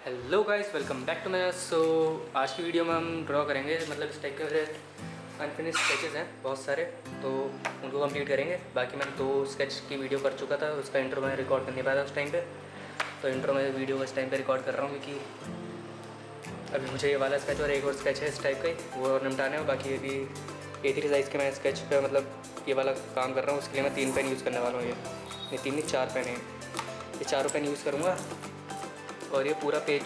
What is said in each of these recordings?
Hello guys, welcome back to my. So आज की video में हम ड्रॉ करेंगे, मतलब इस टाइप के मेरे अनफिनिश्ड स्केचेस हैं बहुत सारे, तो उनको कंप्लीट करेंगे। बाकी मैंने 2 स्केच की वीडियो कर चुका था, उसका इंट्रो मैं रिकॉर्ड कर नहीं पाया था उस टाइम पे, तो इंट्रो मैं वीडियो इस टाइम पे रिकॉर्ड कर रहा हूँ क्योंकि अभी मुझे ये वाला स्केच और एक और स्केच है इस टाइप का ही, वो और निपटाने हो। बाकी अभी A3 साइज़ के मैं स्केच पे मतलब ये वाला काम कर रहा हूँ, उसके लिए मैं 3 पेन यूज़ करने वाला हूँ। ये 3 नहीं 4 पेन हैं, ये चारों पेन यूज़ करूँगा और ये पूरा पेज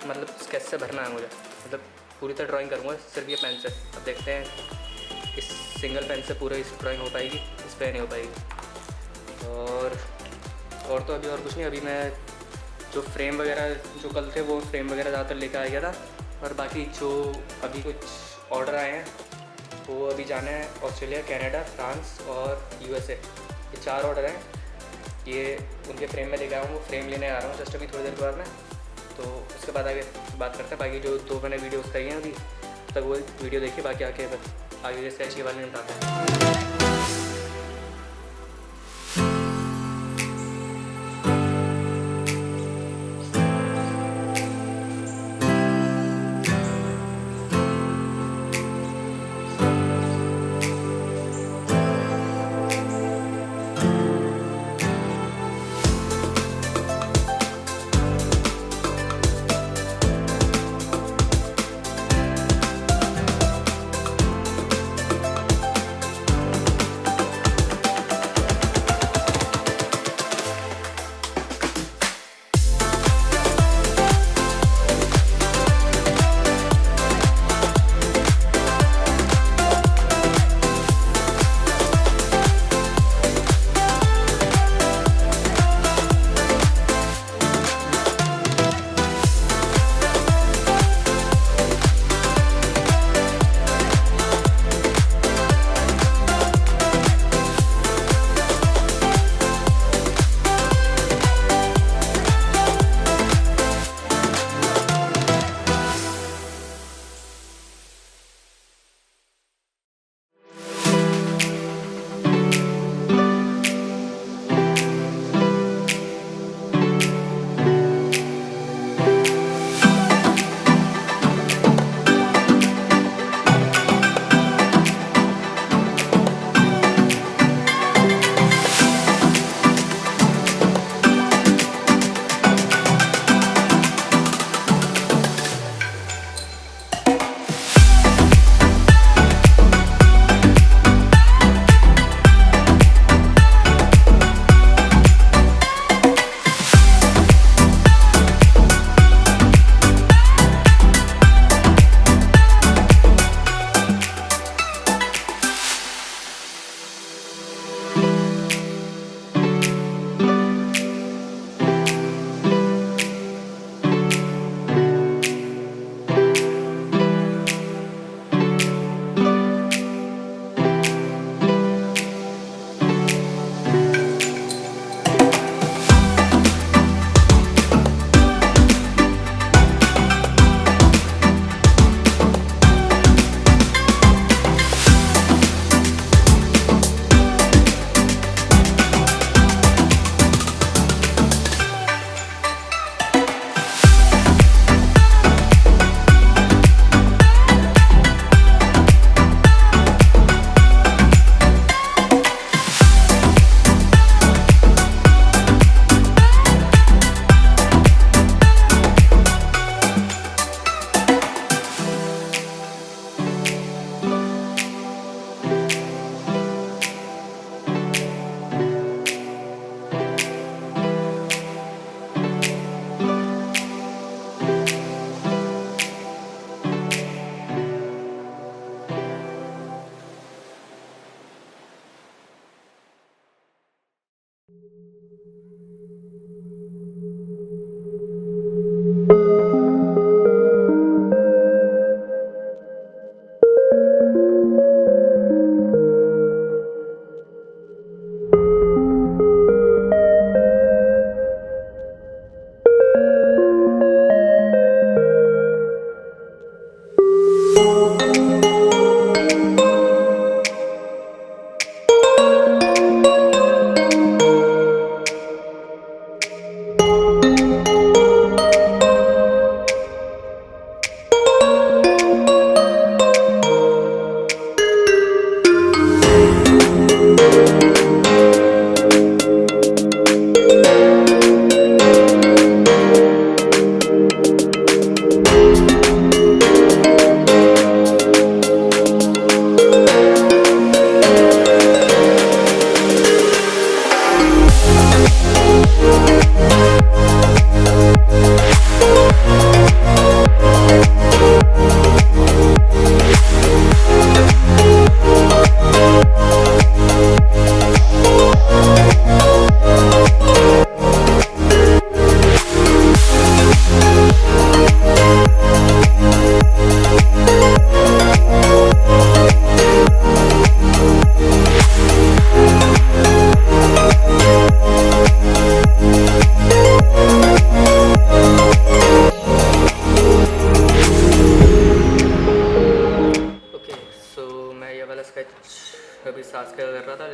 मतलब स्केच से भरना है मुझे, मतलब पूरी तरह ड्राइंग करूँगा सिर्फ ये पेन से। अब देखते हैं इस सिंगल पेन से पूरा इस ड्राइंग हो पाएगी, इस पे नहीं हो पाएगी। और तो अभी और कुछ नहीं। अभी मैं जो फ्रेम वगैरह जो कल थे वो फ्रेम वगैरह ज़्यादातर लेकर आ गया था, और बाकी जो अभी कुछ ऑर्डर आए हैं वो अभी जाना है ऑस्ट्रेलिया, कनाडा, फ्रांस और USA। ये 4 ऑर्डर हैं, ये उनके फ्रेम में लेके आया हूँ। वो फ्रेम लेने आ रहा हूँ जस्ट अभी थोड़ी देर के बाद में, तो उसके बाद आगे बात करते हैं। बाकी जो 2 मैंने वीडियोस करी हैं अभी तक वो वीडियो देखिए, बाकी आगे के स्केच के बारे में बताते हैं।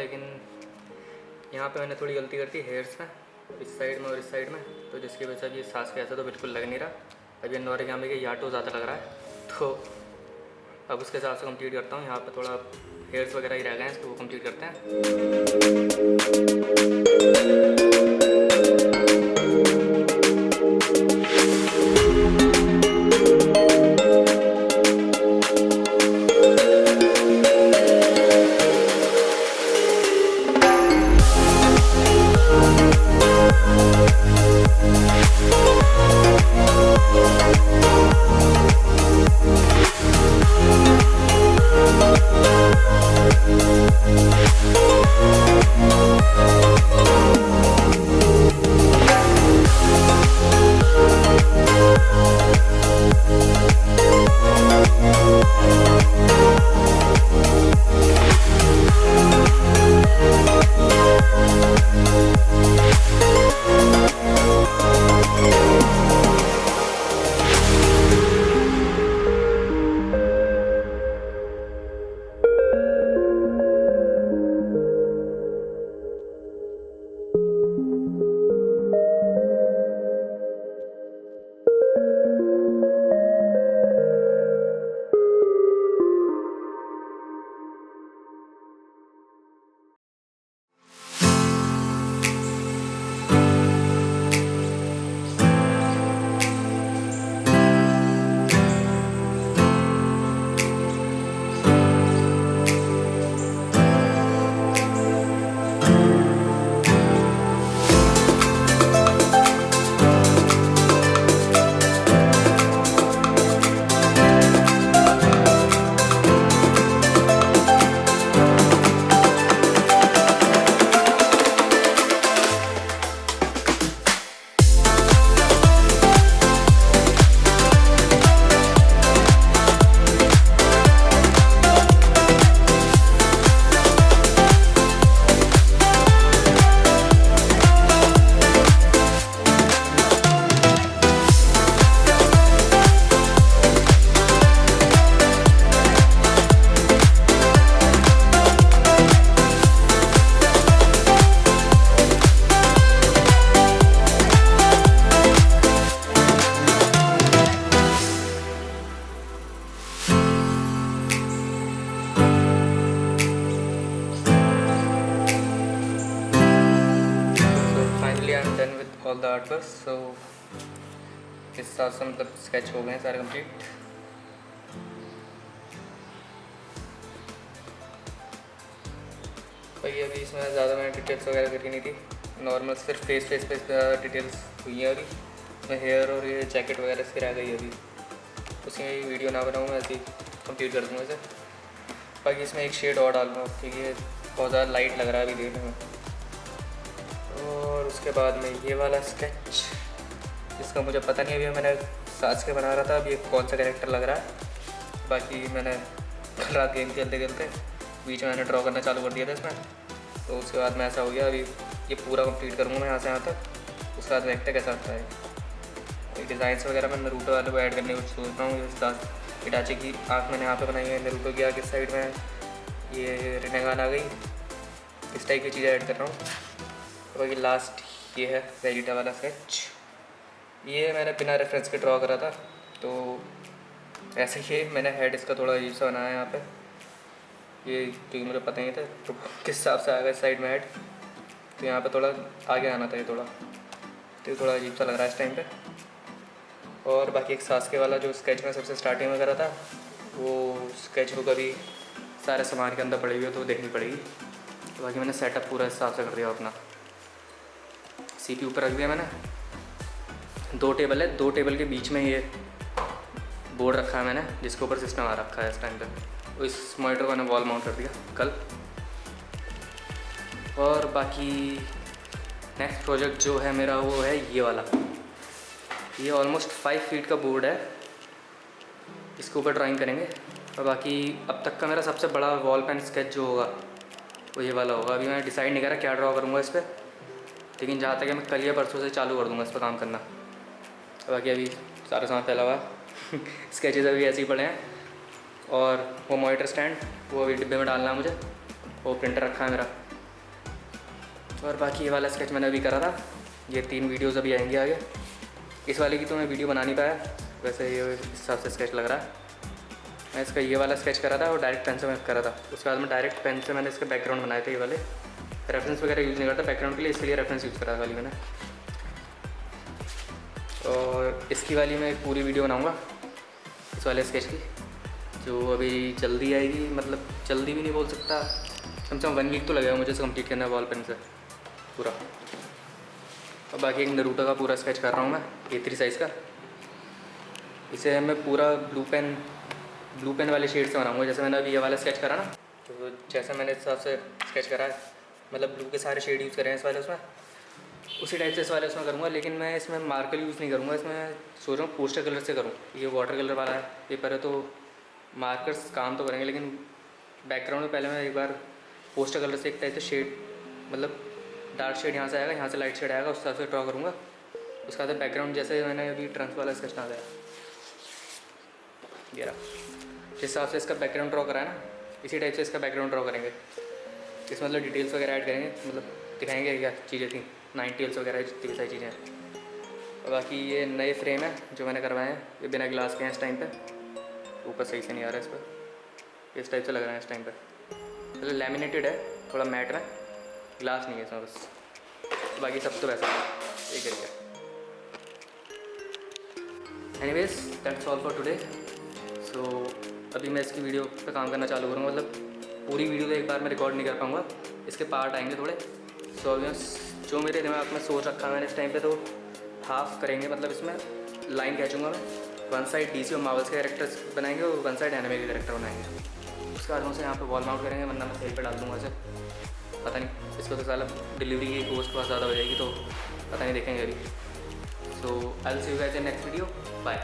लेकिन यहाँ पे मैंने थोड़ी गलती कर दी हेयर्स में, इस साइड में और इस साइड में, तो जिसकी वजह से ये सांस के ऐसा तो बिल्कुल लग नहीं रहा। अब ये नॉरे यहाँ में याटो ज़्यादा लग रहा है, तो अब उसके हिसाब से कंप्लीट करता हूँ। यहाँ पे थोड़ा हेयर्स वगैरह ही रह गए हैं, इसको वो कंप्लीट करते हैं। All the art work. So इस हिसाब से मतलब स्केच हो गए हैं सारे कंप्लीट। भाई अभी इसमें ज़्यादा मैंने डिटेल्स वगैरह करनी नहीं थी, नॉर्मल सिर्फ फेस पे डिटेल्स हुई हैं। अभी मैं हेयर और ये जैकेट वगैरह से रह गई अभी, उसकी वीडियो ना बनाऊँ, ऐसे ही कंप्लीट कर दूँगा इसे। बाकी इसमें एक शेड और डालूँगा क्योंकि ये बहुत ज़्यादा लाइट लग रहा है अभी देखने में। और उसके बाद में ये वाला स्केच, इसका मुझे पता नहीं, अभी मैंने साज के बना रहा था, अभी कौन सा कैरेक्टर लग रहा है। बाकी मैंने कल रात गेम खेलते खेलते बीच में मैंने ड्रॉ करना चालू कर दिया था इसमें, तो उसके बाद में ऐसा हो गया। अभी ये पूरा कंप्लीट करूँगा मैं यहाँ से यहाँ तक, उसके बाद देखते कैसा आता है। डिज़ाइंस वगैरह मैं नरूटो वाले को ऐड करने की सोच रहा हूँ। इस दास इटाची की आँख मैंने यहाँ पे बनाई है, नरूटो की आँख इस साइड में, ये रिनेगान आ गई, इस टाइप की चीज़ें ऐड कर रहा हूँ। तो ये लास्ट ये है वेजिटा वाला स्केच, ये मैंने बिना रेफरेंस के ड्रॉ करा था। तो ऐसे ही मैंने हेड इसका थोड़ा अजीब सा बनाया है यहाँ पे, ये क्योंकि मुझे पता नहीं था तो किस हिसाब से आएगा साइड में हेड, तो यहाँ पे थोड़ा आगे आना था ये थोड़ा, तो थोड़ा अजीब सा लग रहा है इस टाइम पे। और बाकी एक सास के वाला जो स्केच में सबसे स्टार्टिंग में करा था, वो स्केच बुक अभी सारे सामान के अंदर पड़ी हुई है तो देखनी पड़ेगी। तो बाकी मैंने सेटअप पूरा हिसाब से कर दिया अपना। CPU पर रख दिया मैंने, 2 टेबल है, 2 टेबल के बीच में ये बोर्ड रखा है मैंने जिसके ऊपर सिस्टम आ रखा है इस टाइम पे। तो इस मॉनिटर को मैंने वॉल माउंट कर दिया कल। और बाकी नेक्स्ट प्रोजेक्ट जो है मेरा वो है ये वाला, ये ऑलमोस्ट 5 फीट का बोर्ड है, इसके ऊपर ड्राइंग करेंगे। और बाकी अब तक का मेरा सबसे बड़ा वॉल पेन स्केच जो होगा वो ये वाला होगा। अभी मैं डिसाइड नहीं करा क्या ड्रॉ करूँगा इस पर, लेकिन जहाँ तक है मैं कल या परसों से चालू कर दूँगा इस पर काम करना। बाकी अभी सारा सामान फैला हुआ स्केचेस अभी ऐसे ही पड़े हैं। और वो मॉनिटर स्टैंड वो अभी डिब्बे में डालना है मुझे, वो प्रिंटर रखा है मेरा, और बाकी ये वाला स्केच मैंने अभी करा था। ये 3 वीडियोज़ अभी आएंगे आगे। इस वाले की तो मैं वीडियो बना नहीं पाया, वैसे ये इस हिसाब से स्केच लग रहा है। मैं इसका ये वाला स्केच करा था और डायरेक्ट पेन से मैं करा था। उसके बाद में डायरेक्ट पेन से मैंने इसके बैकग्राउंड बनाए थे। ये वाले रेफरेंस वगैरह यूज़ नहीं करता बैकग्राउंड के लिए, इसके लिए रेफरेंस यूज़ करा था वाली मैंने। और इसकी वाली मैं एक पूरी वीडियो बनाऊँगा इस वाले स्केच की, जो अभी जल्दी आएगी। मतलब जल्दी भी नहीं बोल सकता, कम से कम 1 वीक तो लगेगा मुझे इसे कंप्लीट करना है बॉल पेन से पूरा। और बाकी एक नरूटो का पूरा स्केच कर रहा हूँ मैं A3 साइज़ का। इसे मैं पूरा ब्लू पेन वाले शेड से बनाऊँगा। जैसे मैंने अभी ये वाला स्केच करा ना, तो जैसे मैंने इस हिसाब से स्केच करा है, मतलब ब्लू के सारे शेड यूज़ करे हैं इस वाले उसमें, उसी टाइप से इस वाले उसमें करूँगा। लेकिन मैं इसमें मार्कर यूज़ नहीं करूँगा, इसमें सोच रहा हूँ पोस्टर कलर से करूँ। ये वाटर कलर वाला है पेपर है, तो मार्कर्स काम तो करेंगे, लेकिन बैकग्राउंड में पहले मैं एक बार पोस्टर कलर से एक टाइप से शेड, मतलब डार्क शेड यहाँ से आएगा, यहाँ से लाइट शेड आएगा, उस हिसाब से ड्रॉ करूँगा। उसके बाद बैकग्राउंड जैसे मैंने अभी ट्रांस वाला स्केच ना दिया, ये रहा, जिस हिसाब से इसका बैकग्राउंड ड्रॉ करा है ना, इसी टाइप से इसका बैकग्राउंड ड्रॉ करेंगे। इसमें मतलब डिटेल्स वगैरह ऐड करेंगे, मतलब दिखाएंगे क्या चीज़ें थी, 9 टेल्स वगैरह जितनी भी सारी चीज़ें हैं। और बाकी ये नए फ्रेम है जो मैंने करवाए हैं, ये बिना ग्लास के हैं इस टाइम पे। ऊपर सही से नहीं आ रहा है इस पर, इस टाइप से लग रहा है इस टाइम पे। मतलब लैमिनेटेड है, थोड़ा मैट है, ग्लास नहीं है इसमें बस। बाकी सब तो वैसा है, ये गिर गया। Anyways that's all for today. So अभी मैं इसकी वीडियो पे काम करना चालू करूँगा। मतलब पूरी वीडियो तो एक बार मैं रिकॉर्ड नहीं कर पाऊँगा, इसके पार्ट आएंगे थोड़े। सो जो मेरे दिमाग में सोच रखा मैंने इस टाइम पे, तो हाफ करेंगे। मतलब इसमें लाइन खींचूँगा मैं, 1 साइड DC और मार्वल्स के कैरेक्टर्स बनाएंगे और 1 साइड एनिमे के कैरेक्टर बनाएंगे। उसके बाद उसे यहाँ पे वॉल माउंट करेंगे, वरना मैं सेल पे डाल दूँगा इसे। पता नहीं, इसको तो साला डिलीवरी की कॉस्ट बहुत ज़्यादा हो जाएगी, तो पता नहीं, देखेंगे अभी। So I will see you guys in next video, bye.